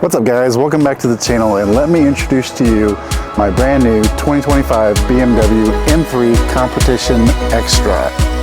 What's up guys, welcome back to the channel, and let me introduce to you my brand new 2025 BMW M3 Competition xDrive.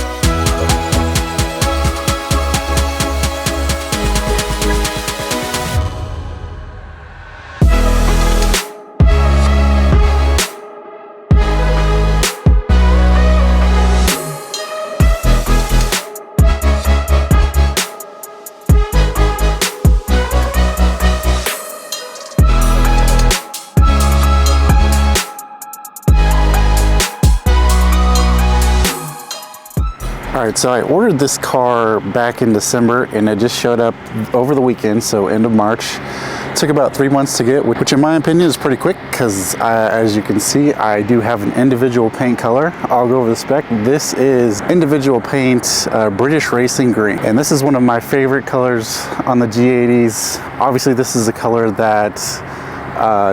Alright, so I ordered this car back in December and it just showed up over the weekend, so end of March. It took about 3 months to get, which in my opinion is pretty quick because as you can see, I do have an individual paint color. I'll go over the spec. This is individual paint British Racing Green, and this is one of my favorite colors on the G80s. Obviously this is a color that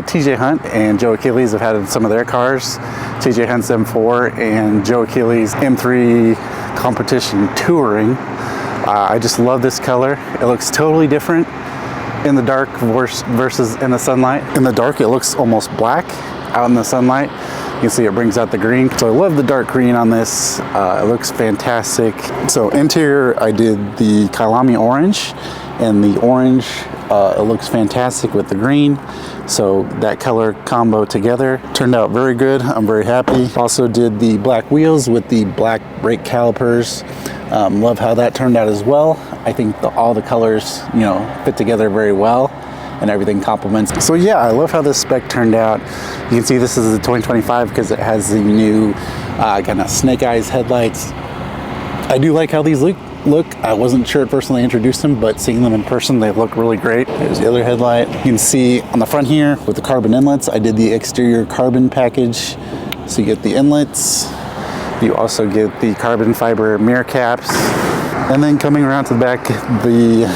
TJ Hunt and Joe Achilles have had in some of their cars. TJ Hunt's M4 and Joe Achilles M3 Competition Touring. I just love this color. It looks totally different in the dark versus in the sunlight. In the dark it looks almost black. Out in the sunlight you can see it brings out the green. So I love the dark green on this. It looks fantastic. So interior I did the Kailami orange, and the orange it looks fantastic with the green. So that color combo together turned out very good. I'm very happy. Also did the black wheels with the black brake calipers. Love how that turned out as well. I think all the colors, fit together very well, and everything complements. So yeah, I love how this spec turned out. You can see this is the 2025 because it has the new kind of snake eyes headlights. I do like how these look. I wasn't sure at first when they introduced them, but seeing them in person, they look really great. There's the other headlight. You can see on the front here with the carbon inlets, I did the exterior carbon package. So you get the inlets. You also get the carbon fiber mirror caps. And then coming around to the back, the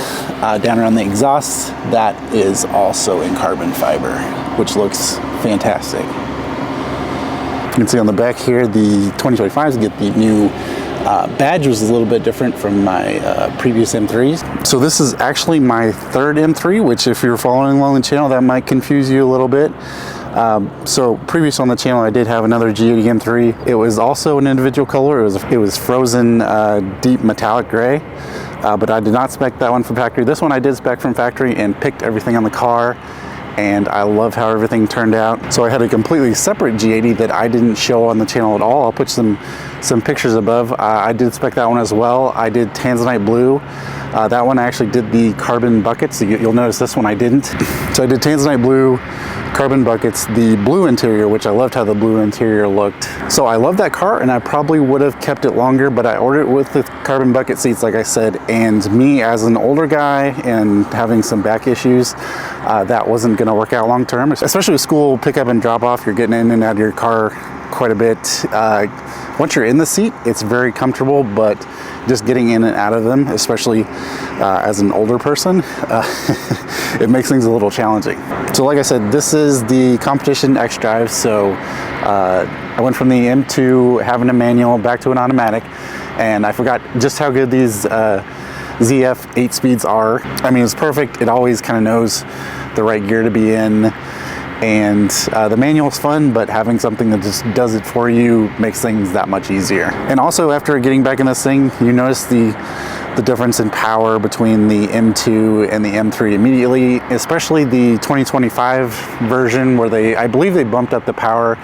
down around the exhaust, that is also in carbon fiber, which looks fantastic. You can see on the back here, the 2025s get the new badge was a little bit different from my previous M3s. So this is actually my third M3, which if you're following along the channel, that might confuse you a little bit. So previous on the channel, I did have another G80 M3. It was also an individual color. It was frozen deep metallic gray, but I did not spec that one from factory. This one I did spec from factory and picked everything on the car, and I love how everything turned out. So I had a completely separate G80 that I didn't show on the channel at all. I'll put some pictures above. I did spec that one as well. I did Tanzanite blue. That one I actually did the carbon buckets. You'll notice this one I didn't. So I did Tanzanite blue, carbon buckets, the blue interior, which I loved how the blue interior looked. So I love that car, and I probably would have kept it longer, but I ordered it with the carbon bucket seats, like I said, and me as an older guy and having some back issues, that wasn't gonna work out long term, especially with school pickup and drop off. You're getting in and out of your car quite a bit. Once you're in the seat, it's very comfortable, but just getting in and out of them, especially as an older person, it makes things a little challenging. So like I said, this is the Competition xDrive. So I went from the M2 having a manual back to an automatic, and I forgot just how good these ZF 8 speeds are. I mean, it's perfect. It always kind of knows the right gear to be in. And the manual's fun, but having something that just does it for you makes things that much easier. And also, after getting back in this thing, you notice the difference in power between the M2 and the M3 immediately, especially the 2025 version where I believe they bumped up the power.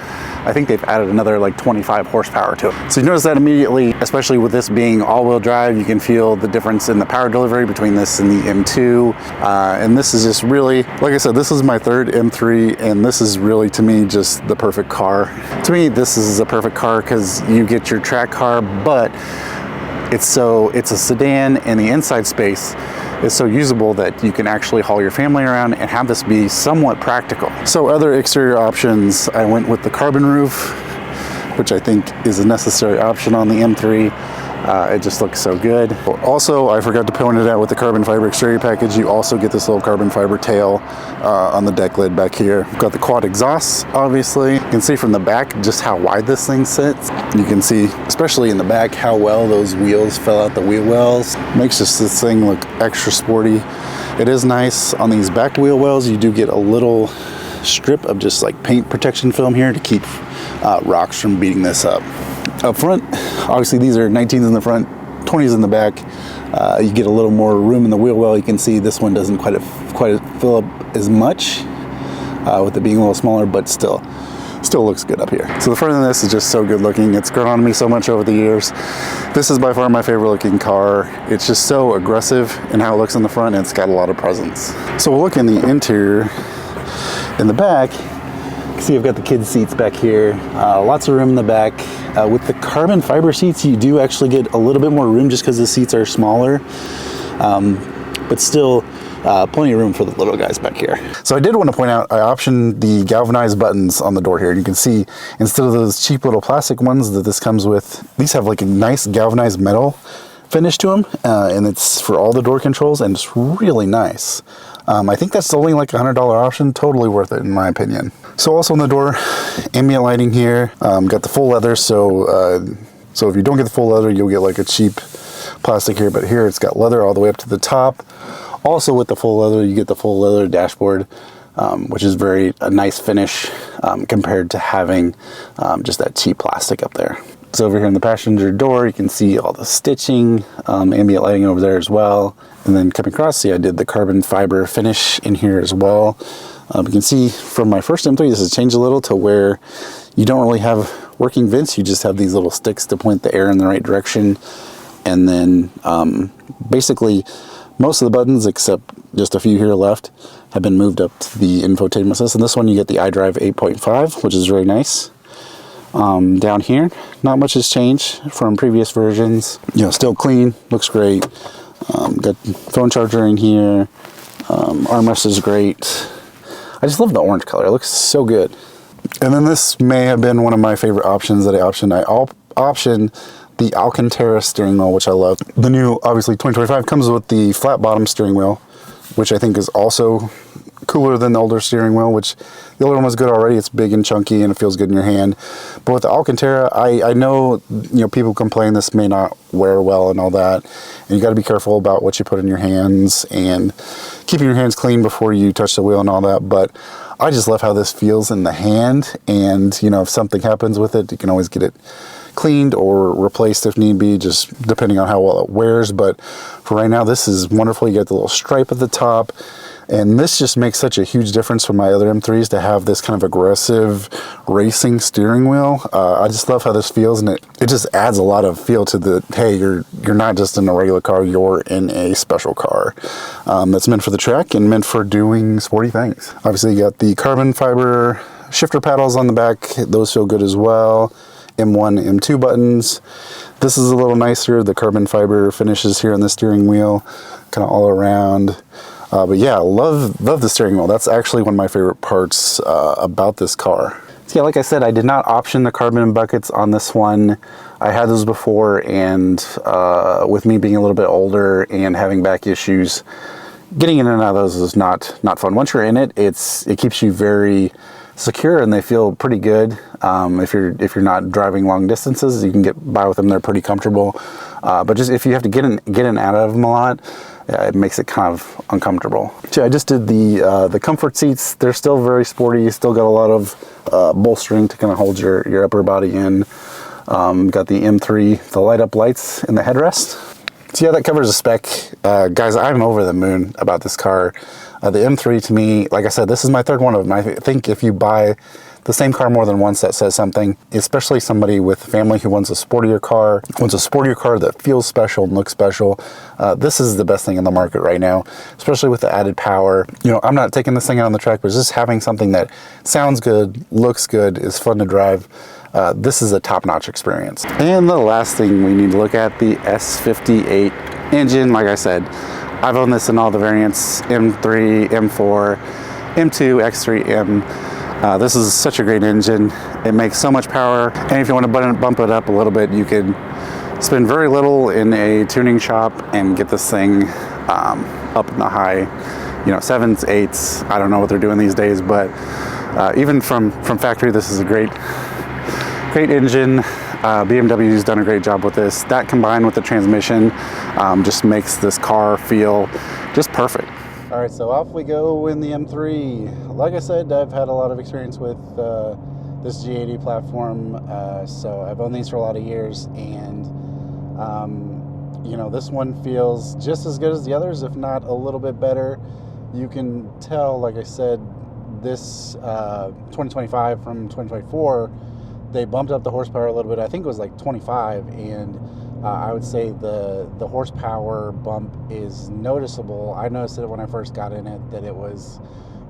I think they've added another like 25 horsepower to it. So you notice that immediately, especially with this being all-wheel drive, you can feel the difference in the power delivery between this and the M2. And this is just really, like I said, this is my third M3, and this is really, to me, just the perfect car. To me, this is a perfect car because you get your track car, but it's a sedan, and the inside space is so usable that you can actually haul your family around and have this be somewhat practical. So other exterior options, I went with the carbon roof, which I think is a necessary option on the M3. It just looks so good. Also, I forgot to point it out, with the carbon fiber exterior package, you also get this little carbon fiber tail on the deck lid back here. We've got the quad exhausts, obviously. You can see from the back just how wide this thing sits. You can see, especially in the back, how well those wheels fill out the wheel wells. Makes just this thing look extra sporty. It is nice on these back wheel wells. You do get a little strip of just like paint protection film here to keep rocks from beating this up. Up front, obviously these are 19s in the front, 20s in the back. You get a little more room in the wheel well. You can see this one doesn't quite fill up as much with it being a little smaller, but still looks good up here. So the front of this is just so good looking. It's grown on me so much over the years. This is by far my favorite looking car. It's just so aggressive in how it looks in the front, and it's got a lot of presence. So we'll look in the interior. In the back, you can see I've got the kids seats back here. Lots of room in the back. With the carbon fiber seats, you do actually get a little bit more room just because the seats are smaller. But still, plenty of room for the little guys back here. So I did want to point out, I optioned the galvanized buttons on the door here. And you can see, instead of those cheap little plastic ones that this comes with, these have like a nice galvanized metal finish to them. And it's for all the door controls, and it's really nice. I think that's only like $100 option, totally worth it in my opinion. So also on the door, ambient lighting here, got the full leather, so if you don't get the full leather, you'll get like a cheap plastic here, but here it's got leather all the way up to the top. Also with the full leather, you get the full leather dashboard, which is a nice finish compared to having just that cheap plastic up there. So over here in the passenger door, you can see all the stitching, ambient lighting over there as well. And then coming across, see I did the carbon fiber finish in here as well. You can see from my first M3, this has changed a little to where you don't really have working vents. You just have these little sticks to point the air in the right direction. And then basically most of the buttons, except just a few here left, have been moved up to the infotainment system. This one you get the xDrive 8.5, which is really nice. Down here, not much has changed from previous versions. You know, still clean, looks great. Got phone charger in here. Armrest is great. I just love the orange color. It looks so good. And then this may have been one of my favorite options that I optioned. I optioned the Alcantara steering wheel, which I love. The new, obviously 2025 comes with the flat bottom steering wheel, which I think is also cooler than the older steering wheel, which the older one was good already. It's big and chunky and it feels good in your hand. But with the Alcantara, I know, people complain this may not wear well and all that. And you got to be careful about what you put in your hands and keeping your hands clean before you touch the wheel and all that. But I just love how this feels in the hand. And, if something happens with it, you can always get it cleaned or replaced if need be, just depending on how well it wears. But for right now, this is wonderful. You get the little stripe at the top. And this just makes such a huge difference from my other M3s to have this kind of aggressive racing steering wheel. I just love how this feels, and it just adds a lot of feel to the, hey, you're not just in a regular car, you're in a special car that's meant for the track and meant for doing sporty things. Obviously, you got the carbon fiber shifter paddles on the back. Those feel good as well. M1, M2 buttons. This is a little nicer. The carbon fiber finishes here on the steering wheel, kind of all around. But yeah, love the steering wheel. That's actually one of my favorite parts about this car. So yeah, like I said, I did not option the carbon buckets on this one. I had those before, and with me being a little bit older and having back issues, getting in and out of those is not fun. Once you're in it, it keeps you very secure, and they feel pretty good. If you're not driving long distances, you can get by with them. They're pretty comfortable. But just if you have to get in and out of them a lot, it makes it kind of uncomfortable. So I just did the comfort seats. They're still very sporty. You still got a lot of bolstering to kind of hold your upper body in. Got the M3, the light up lights in the headrest. So yeah, that covers the spec. Guys, I'm over the moon about this car. The M3 to me, like I said, this is my third one of them. I think if you buy the same car more than once, that says something, especially somebody with a family who wants a sportier car that feels special and looks special. This is the best thing in the market right now, especially with the added power. I'm not taking this thing out on the track, but just having something that sounds good, looks good, is fun to drive. This is a top-notch experience. And the last thing we need to look at, the S58 engine. Like I said, I've owned this in all the variants, M3, M4, M2, X3M. This is such a great engine. It makes so much power, and if you want to bump it up a little bit, you could spend very little in a tuning shop and get this thing up in the high, 7s, 8s. I don't know what they're doing these days, but even from factory, this is a great engine. BMW's done a great job with this. That combined with the transmission just makes this car feel just perfect. All right, so off we go in the M3. Like I said, I've had a lot of experience with this G80 platform, so I've owned these for a lot of years, and you know, this one feels just as good as the others, if not a little bit better. You can tell, like I said, this 2025 from 2024, they bumped up the horsepower a little bit. I think it was like 25, and I would say the horsepower bump is noticeable. I noticed it when I first got in it, that it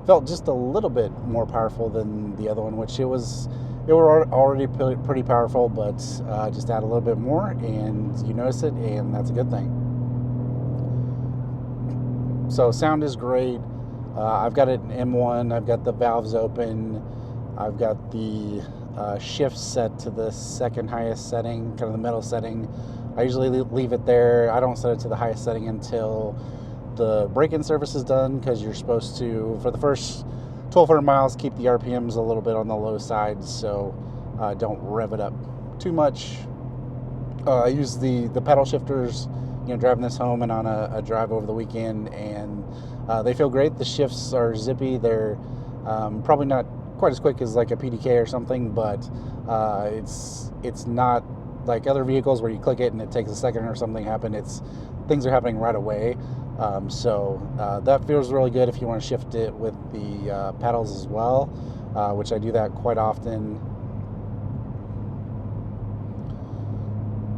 felt just a little bit more powerful than the other one, which it were already pretty powerful, but just add a little bit more and you notice it, and that's a good thing. So sound is great. I've got it in M1. I've got the valves open. I've got the shift set to the second highest setting, kind of the middle setting. I usually leave it there. I don't set it to the highest setting until the break-in service is done, because you're supposed to, for the first 1,200 miles, keep the RPMs a little bit on the low side, so don't rev it up too much. I use the pedal shifters, you know, driving this home and on a drive over the weekend, and they feel great. The shifts are zippy. They're probably not quite as quick as like a PDK or something, but it's not like other vehicles where you click it and it takes a second or something happen. Things are happening right away. So that feels really good if you want to shift it with the pedals as well, which I do that quite often.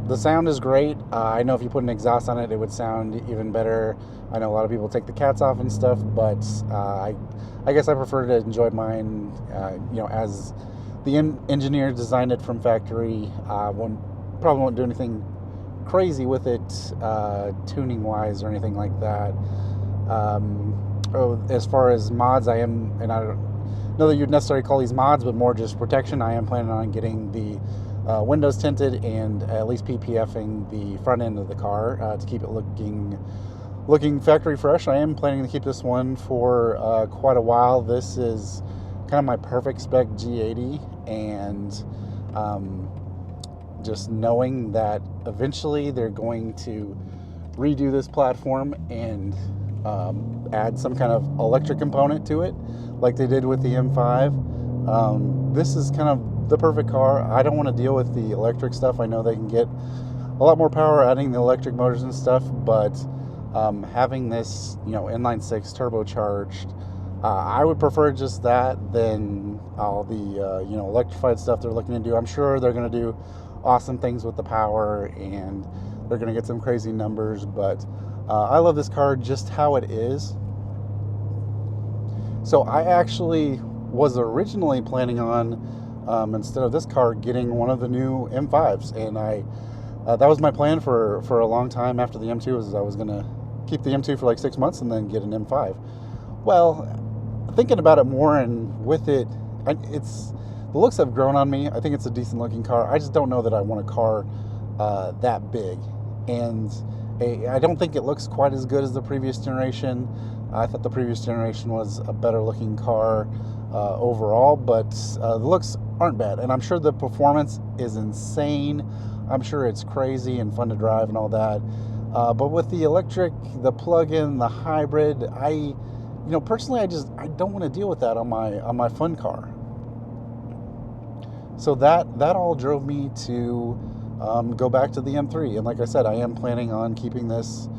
The sound is great. I know if you put an exhaust on it, it would sound even better. I know a lot of people take the cats off and stuff, but I guess I prefer to enjoy mine, you know, as the engineer designed it from factory. Probably won't do anything crazy with it tuning wise or anything like that. As far as mods, I don't know that you'd necessarily call these mods, but more just protection. I am planning on getting the windows tinted and at least PPFing the front end of the car to keep it looking factory fresh. I am planning to keep this one for quite a while. This is kind of my perfect spec G80, and just knowing that eventually they're going to redo this platform and add some kind of electric component to it, like they did with the M5. This is kind of the perfect car. I don't want to deal with the electric stuff. I know they can get a lot more power adding the electric motors and stuff, but having this, you know, inline six turbocharged, I would prefer just that than all the you know, electrified stuff they're looking to do. I'm sure they're going to do awesome things with the power, and they're going to get some crazy numbers, but I love this car just how it is. So I actually was originally planning on, instead of this car, getting one of the new M5s, and that was my plan for a long time after the M2, was I was going to keep the M2 for like 6 months and then get an M5. Well, thinking about it more, and with it, the looks have grown on me. I think it's a decent looking car. I just don't know that I want a car that big, and I don't think it looks quite as good as the previous generation. I thought the previous generation was a better looking car overall, but the looks aren't bad, and I'm sure the performance is insane. I'm sure it's crazy and fun to drive and all that, but with the electric, the plug-in, the hybrid, personally, I don't want to deal with that on my fun car. So that all drove me to go back to the M3, and like I said, I am planning on keeping this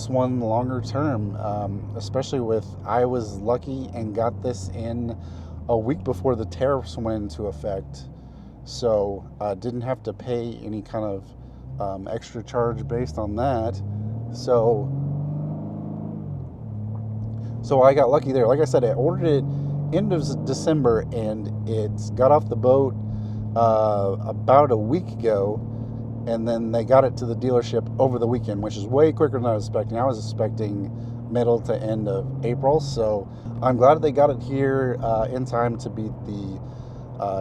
one longer term, especially with, I was lucky and got this in a week before the tariffs went into effect, so didn't have to pay any kind of extra charge based on that. So I got lucky there. Like I said, I ordered it end of December, and it got off the boat about a week ago, and then they got it to the dealership over the weekend, which is way quicker than I was expecting. I was expecting middle to end of April, so I'm glad they got it here in time to beat the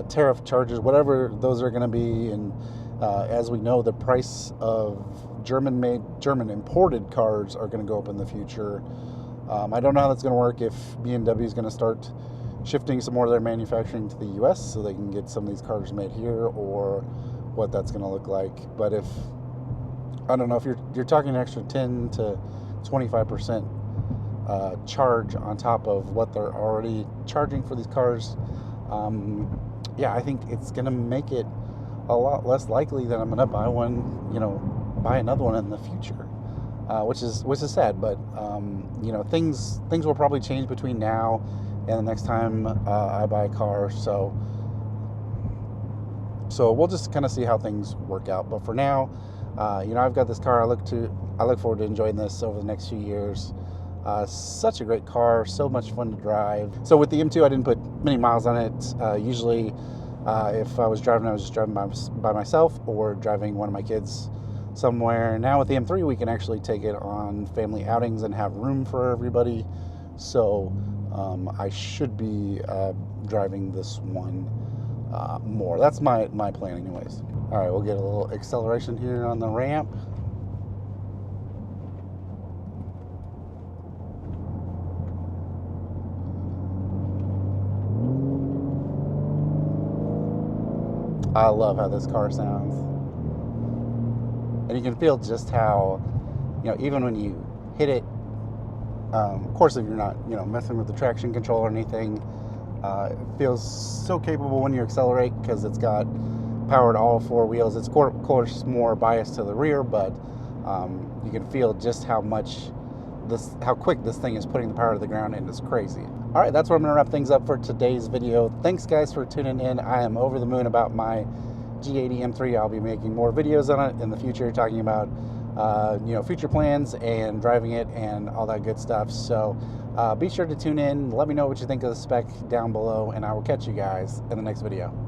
tariff charges, whatever those are going to be. And as we know, the price of German imported cars are going to go up in the future. I don't know how that's going to work, if BMW is going to start shifting some more of their manufacturing to the US so they can get some of these cars made here, or what that's going to look like. But I don't know, if you're talking an extra 10 to 25% charge on top of what they're already charging for these cars, yeah, I think it's going to make it a lot less likely that I'm going to buy one, buy another one in the future, which is sad. But things will probably change between now and the next time I buy a car. So we'll just kind of see how things work out. But for now, I've got this car. I look forward to enjoying this over the next few years. Such a great car, so much fun to drive. So with the M2, I didn't put many miles on it. Usually, if I was driving, I was just driving by myself or driving one of my kids somewhere. Now with the M3, we can actually take it on family outings and have room for everybody. So I should be driving this one more. That's my plan anyways. All right, we'll get a little acceleration here on the ramp. I love how this car sounds. And you can feel just how, even when you hit it, of course, if you're not, messing with the traction control or anything, it feels so capable when you accelerate because it's got power to all four wheels. It's, of course, more biased to the rear, but you can feel just how quick this thing is putting the power to the ground, and it's crazy. All right, that's where I'm going to wrap things up for today's video. Thanks, guys, for tuning in. I am over the moon about my G80 M3. I'll be making more videos on it in the future, talking about future plans and driving it and all that good stuff. So be sure to tune in. Let me know what you think of the spec down below, and I will catch you guys in the next video.